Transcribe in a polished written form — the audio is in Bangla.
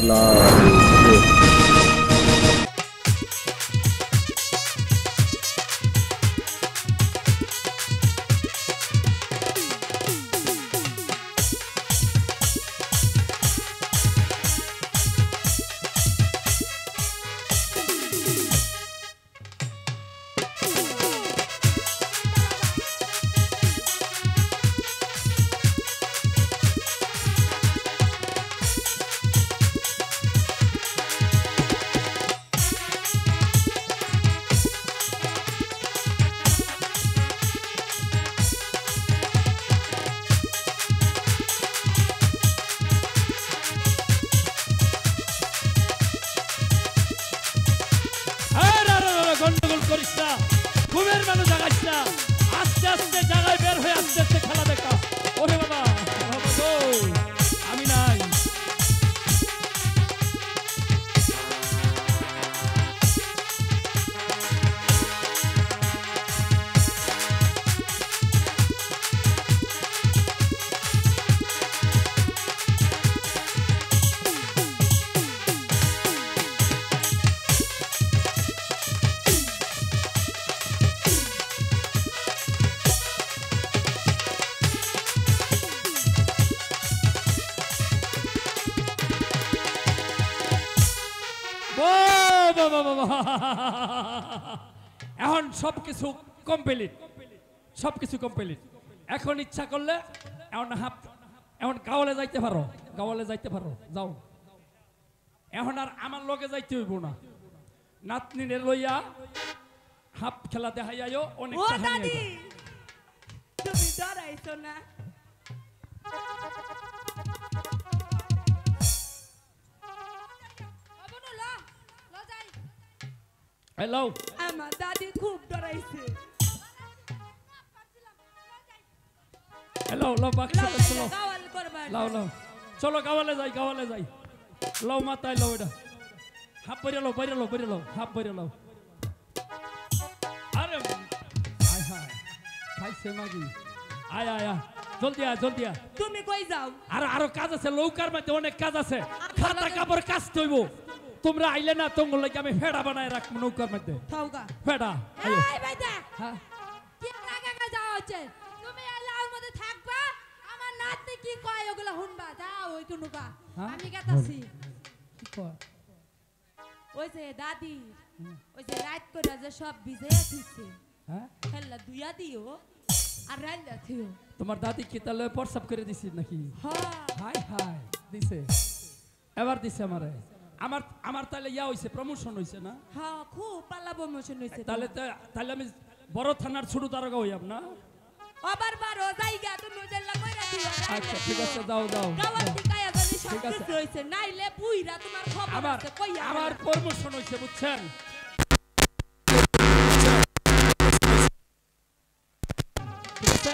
লাল গন্ডগোল করিস না, ঘুমের মানুষ জাগাইস না, আস্তে আস্তে জায়গায় বের হয়ে আস্তে আস্তে খেলা দেখা। ওরে বাবা বাবা গো, আমি নাই। এখন সবকিছু কমপ্লিট, সবকিছু কমপ্লিট। এখন ইচ্ছা করলে এখন গাওয়ালে যাইতে পারো, গাওয়ালে যাইতে পারো, যাও। এখন আর আমার লগে যাইতে হইব না, নাতনিরে লইয়া হাফ খেলা দেখাইও। অনেক তুমি ডরাইছো না? হ্যালো, আমার দাদি খুব ডরাইছে। হ্যালো লো বাক্স চলো, গাওয়াল করবা, লাও লাও, চলো গাওয়ালে যাই, গাওয়ালে যাই। লাও মাথায় লাও, এটা হাফ বাইরে লাও, বাইরে লাও, বাইরে লাও, হাফ বাইরে লাও। আরে হায় হায়, খাইছে মাগি। আয় আয় আয়, জলদি আয়, জলদি আয়। তুমি কই যাও? আরো কাজ আছে, লৌকার মধ্যে অনেক কাজ আছে, খাতা কাপড় কাচতে হইব। তোমরা আইলে না, তোমার লাগি আমি ফেড়া বানায় রাখবো নৌকার মধ্যে। থাউগা ফেড়া। এই বাইদা, হ্যাঁ কি লাগা যাওয়া হচ্ছে? তুমি এলার মধ্যে থাকবা, আমার নাতি কি কয় ওগুলা শুনবা। যাও ওই টুনুকা, আমি গেতাছি। কি কয়? ওই যে দাদি, ওই যে রাত করে যে সব ভিজে থিছে, হ্যাঁ খেলা দুইয়া দিও আর রাইন্দা থিও। তোমার দাদি কি তাহলে প্রসাব করে দিছি নাকি? হ্যাঁ হাই হাই, দিছে, এবার দিছে আমারে। আমার তাহলে ইয়া হইছে, প্রমোশন হইছে না? হ্যাঁ, খুব পাল্লা প্রমোশন হইছে। তাহলে আমি বড় থানার ছোট দারোগা হইয়াম না? আবার বারো জায়গা তুমি ওদের লাগাইরা দিও। আচ্ছা ঠিক আছে, দাও দাও। গাওয়ার দিকায়া জানি সব কিছু হইছে, নাইলে বুইরা তোমার খবর আছে কইয়া। আমার প্রমোশন হইছে, বুঝছেন? ঠিক আছে,